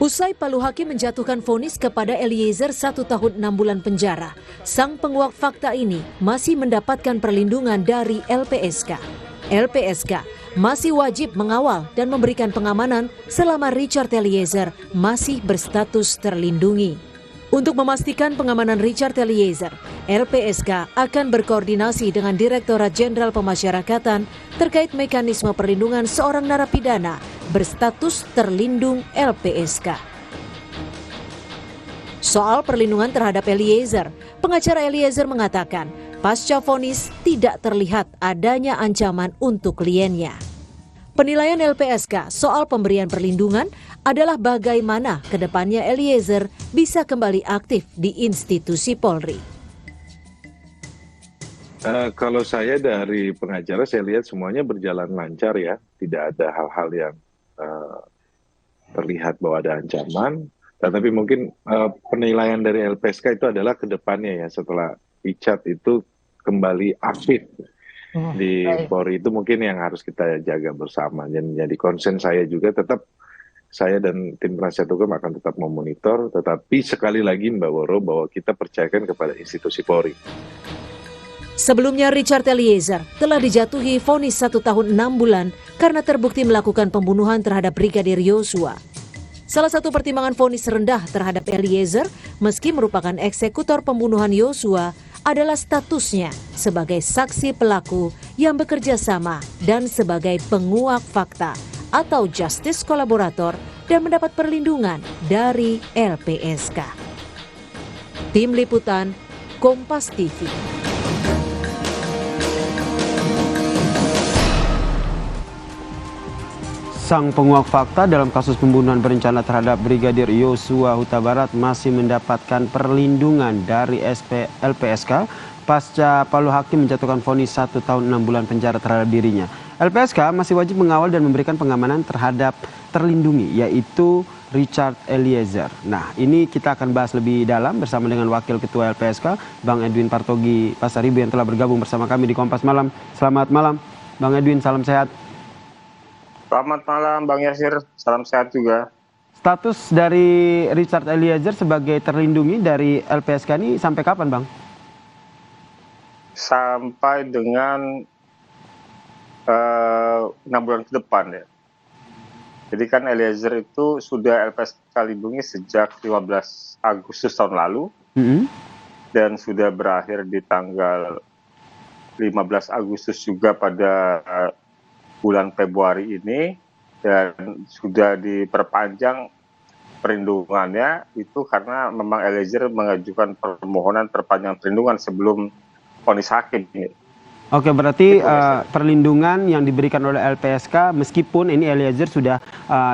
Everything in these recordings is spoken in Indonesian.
Usai Palu Hakim menjatuhkan vonis kepada Eliezer 1 tahun 6 bulan penjara, sang penguak fakta ini masih mendapatkan perlindungan dari LPSK. LPSK masih wajib mengawal dan memberikan pengamanan selama Richard Eliezer masih berstatus terlindungi. Untuk memastikan pengamanan Richard Eliezer, LPSK akan berkoordinasi dengan Direktorat Jenderal Pemasyarakatan terkait mekanisme perlindungan seorang narapidana berstatus terlindung LPSK. Soal perlindungan terhadap Eliezer, pengacara Eliezer mengatakan pasca vonis tidak terlihat adanya ancaman untuk kliennya. Penilaian LPSK soal pemberian perlindungan adalah bagaimana ke depannya Eliezer bisa kembali aktif di institusi Polri. Kalau saya dari pengacara, saya lihat semuanya berjalan lancar ya. Tidak ada hal-hal yang terlihat bahwa ada ancaman. Tetapi mungkin penilaian dari LPSK itu adalah ke depannya ya, setelah Richard itu kembali aktif di Polri, itu mungkin yang harus kita jaga bersama. Dan jadi concern saya juga tetap, saya dan tim penasihat hukum akan tetap memonitor, tetapi sekali lagi Mbak Woro, bahwa kita percayakan kepada institusi Polri. Sebelumnya Richard Eliezer telah dijatuhi vonis 1 tahun 6 bulan karena terbukti melakukan pembunuhan terhadap Brigadir Yosua. Salah satu pertimbangan vonis rendah terhadap Eliezer, meski merupakan eksekutor pembunuhan Yosua, adalah statusnya sebagai saksi pelaku yang bekerja sama dan sebagai penguak fakta atau justice kolaborator dan mendapat perlindungan dari LPSK. Tim Liputan, Kompas TV. Sang penguak fakta dalam kasus pembunuhan berencana terhadap Brigadir Yosua Huta Barat masih mendapatkan perlindungan dari LPSK pasca Palu Hakim menjatuhkan vonis 1 tahun 6 bulan penjara terhadap dirinya. LPSK masih wajib mengawal dan memberikan pengamanan terhadap terlindungi, yaitu Richard Eliezer. Nah, ini kita akan bahas lebih dalam bersama dengan Wakil Ketua LPSK, Bang Edwin Partogi Pasaribu, yang telah bergabung bersama kami di Kompas Malam. Selamat malam, Bang Edwin, salam sehat. Selamat malam Bang Yasir, salam sehat juga. Status dari Richard Eliezer sebagai terlindungi dari LPSK ini sampai kapan, Bang? Sampai dengan 6 bulan ke depan ya. Jadi kan Eliezer itu sudah LPSK lindungi sejak 15 Agustus tahun lalu. Dan sudah berakhir di tanggal 15 Agustus juga pada bulan Februari ini, dan sudah diperpanjang perlindungannya itu karena memang Eliezer mengajukan permohonan perpanjangan perlindungan sebelum vonis hakim. Oke, berarti perlindungan yang diberikan oleh LPSK meskipun ini Eliezer sudah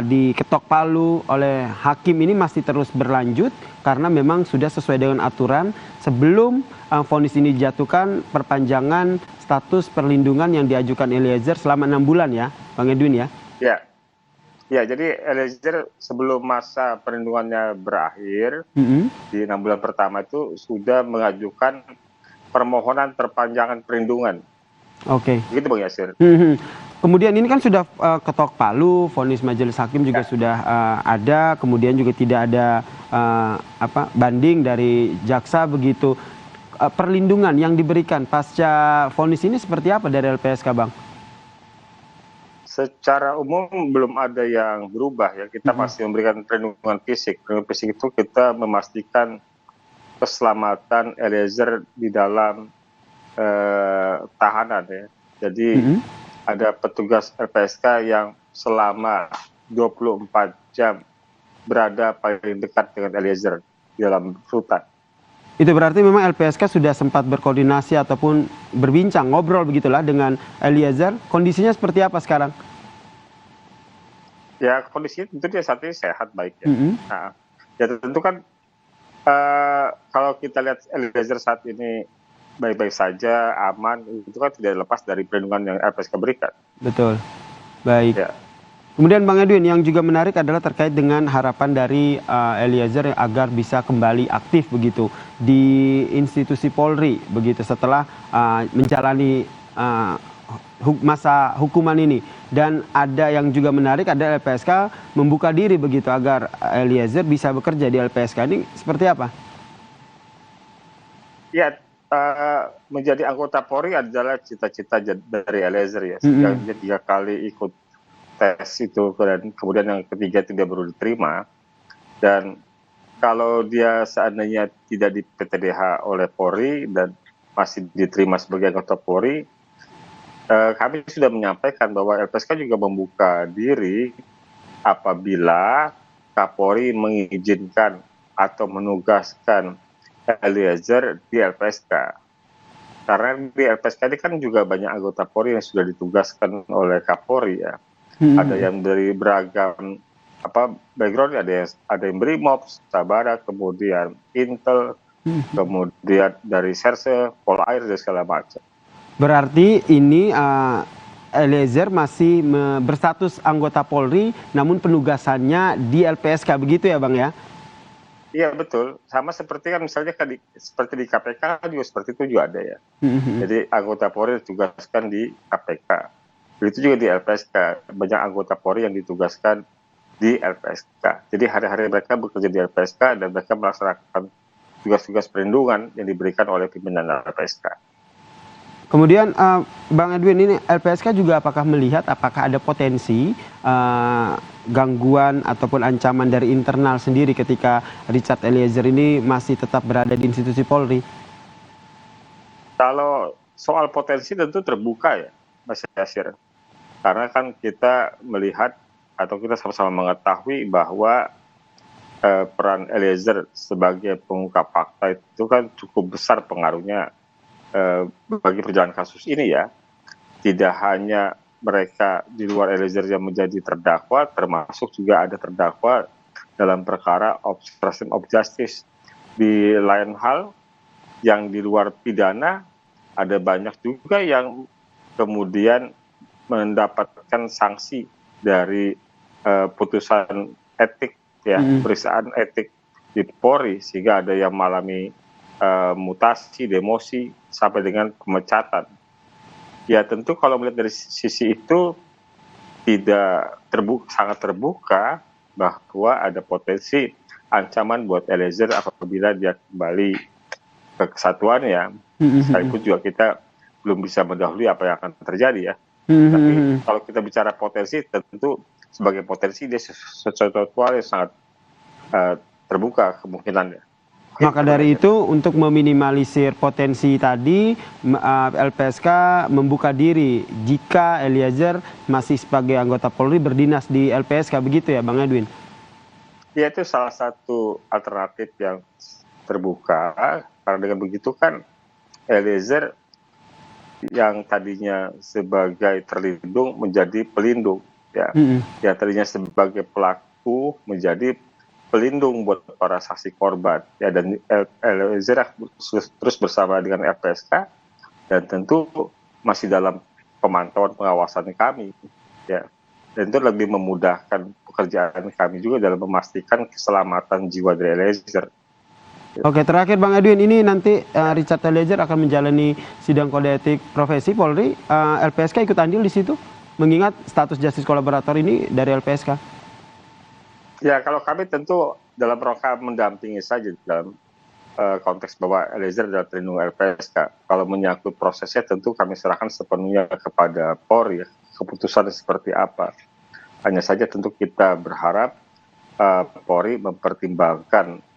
diketok palu oleh hakim ini masih terus berlanjut karena memang sudah sesuai dengan aturan sebelum vonis ini dijatuhkan, perpanjangan status perlindungan yang diajukan Eliezer selama 6 bulan ya, Bang Edwin ya? Ya, jadi Eliezer sebelum masa perlindungannya berakhir, di 6 bulan pertama itu sudah mengajukan permohonan perpanjangan perlindungan. Oke. Begitu Bang Yasir. Kemudian ini kan sudah ketok palu, vonis majelis hakim juga sudah ada, kemudian juga tidak ada banding dari jaksa begitu. Perlindungan yang diberikan pasca vonis ini seperti apa dari LPSK, Bang? Secara umum belum ada yang berubah ya. Kita masih memberikan perlindungan fisik. Perlindungan fisik itu kita memastikan keselamatan Eliezer di dalam tahanan ya. Jadi ada petugas LPSK yang selama 24 jam berada paling dekat dengan Eliezer di dalam rutan. Itu berarti memang LPSK sudah sempat berkoordinasi ataupun berbincang, ngobrol begitulah dengan Eliezer. Kondisinya seperti apa sekarang? Ya, kondisinya tentu dia saat ini sehat, baik ya. Nah, ya tentu kan kalau kita lihat Eliezer saat ini baik-baik saja, aman, itu kan tidak lepas dari perlindungan yang LPSK berikan. Betul, baik. Ya. Kemudian Bang Edwin, yang juga menarik adalah terkait dengan harapan dari Eliezer agar bisa kembali aktif begitu di institusi Polri begitu setelah menjalani masa hukuman ini. Dan ada yang juga menarik, ada LPSK membuka diri begitu agar Eliezer bisa bekerja di LPSK. Ini seperti apa? Ya, menjadi anggota Polri adalah cita-cita dari Eliezer ya. Yang dia 3 kali ikut tes itu, dan kemudian yang ketiga tidak baru diterima. Dan kalau dia seandainya tidak di PTDH oleh Polri dan masih diterima sebagai anggota Polri, kami sudah menyampaikan bahwa LPSK juga membuka diri apabila Kapolri mengizinkan atau menugaskan Eliezer di LPSK. Karena di LPSK ini kan juga banyak anggota Polri yang sudah ditugaskan oleh Kapolri ya. Ada yang dari beragam background, ada yang BRIMOB, Sabara, kemudian Intel, kemudian dari Serse, Polair dan segala macam. Berarti ini Eliezer masih berstatus anggota Polri, namun penugasannya di LPSK, begitu ya Bang ya? Iya betul, sama seperti kan misalnya seperti di KPK juga seperti itu juga ada ya. Jadi anggota Polri ditugaskan di KPK, begitu juga di LPSK, banyak anggota Polri yang ditugaskan di LPSK. Jadi hari-hari mereka bekerja di LPSK dan mereka melaksanakan tugas-tugas perlindungan yang diberikan oleh pimpinan LPSK. Kemudian Bang Edwin, ini LPSK juga apakah melihat apakah ada potensi gangguan ataupun ancaman dari internal sendiri ketika Richard Eliezer ini masih tetap berada di institusi Polri? Kalau soal potensi tentu terbuka ya Mas Yasir. Karena kan kita melihat atau kita sama-sama mengetahui bahwa peran Eliezer sebagai pengungkap fakta itu kan cukup besar pengaruhnya bagi perjalanan kasus ini ya. Tidak hanya mereka di luar Eliezer yang menjadi terdakwa, termasuk juga ada terdakwa dalam perkara obstruction of justice. Di lain hal, yang di luar pidana, ada banyak juga yang kemudian mendapatkan sanksi dari putusan etik ya, pemeriksaan etik di Polri, sehingga ada yang mengalami mutasi, demosi sampai dengan pemecatan. Ya tentu kalau melihat dari sisi itu tidak sangat terbuka bahwa ada potensi ancaman buat Eliezer apabila dia kembali ke kesatuannya. Sekalipun juga kita belum bisa mendahului apa yang akan terjadi ya. Tapi kalau kita bicara potensi, tentu sebagai potensi dia sesuatu yang sangat terbuka kemungkinannya. Maka dari itu untuk meminimalisir potensi tadi, LPSK membuka diri jika Eliezer masih sebagai anggota Polri berdinas di LPSK, begitu ya Bang Edwin? Ya itu salah satu alternatif yang terbuka, karena dengan begitu kan Eliezer yang tadinya sebagai terlindung menjadi pelindung ya. Yang tadinya sebagai pelaku menjadi pelindung buat para saksi korban ya, dan Eliezer terus bersama dengan LPSK dan tentu masih dalam pemantauan pengawasan kami ya, dan itu lebih memudahkan pekerjaan kami juga dalam memastikan keselamatan jiwa dari Eliezer. Oke, terakhir Bang Edwin, ini nanti Richard Eliezer akan menjalani sidang kode etik profesi Polri. LPSK ikut andil di situ, mengingat status justice kolaborator ini dari LPSK. Ya, kalau kami tentu dalam rangka mendampingi saja dalam konteks bahwa Eliezer adalah terlindung LPSK. Kalau menyangkut prosesnya tentu kami serahkan sepenuhnya kepada Polri, keputusan seperti apa. Hanya saja tentu kita berharap Polri mempertimbangkan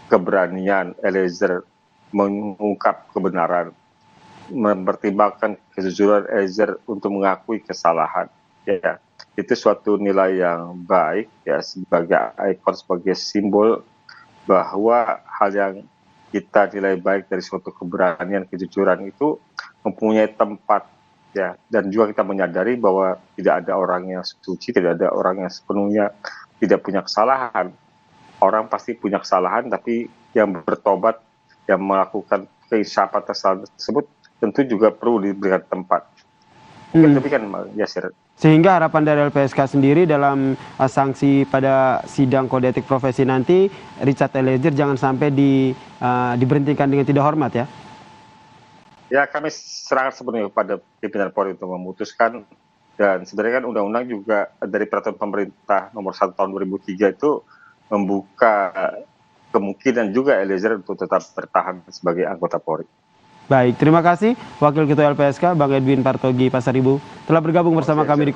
keberanian Eliezer mengungkap kebenaran, mempertimbangkan kejujuran Eliezer untuk mengakui kesalahan. Ya, itu suatu nilai yang baik ya, sebagai ikon, sebagai simbol bahwa hal yang kita nilai baik dari suatu keberanian, kejujuran itu mempunyai tempat ya, dan juga kita menyadari bahwa tidak ada orang yang suci, tidak ada orang yang sepenuhnya tidak punya kesalahan. Orang pasti punya kesalahan, tapi yang bertobat, yang melakukan keinsafan tersebut tentu juga perlu diberikan tempat. Mungkin demikian Yasir. Sehingga harapan dari LPSK sendiri dalam sanksi pada sidang kode etik profesi nanti, Richard Eliezer jangan sampai diberhentikan dengan tidak hormat ya? Ya, kami serahkan sepenuhnya kepada pimpinan Polri untuk memutuskan, dan sebenarnya kan undang-undang juga dari peraturan pemerintah nomor 1 tahun 2003 itu membuka kemungkinan juga Eliezer untuk tetap bertahan sebagai anggota Polri. Baik, terima kasih Wakil Ketua LPSK Bang Edwin Partogi Pasaribu telah bergabung bersama kami di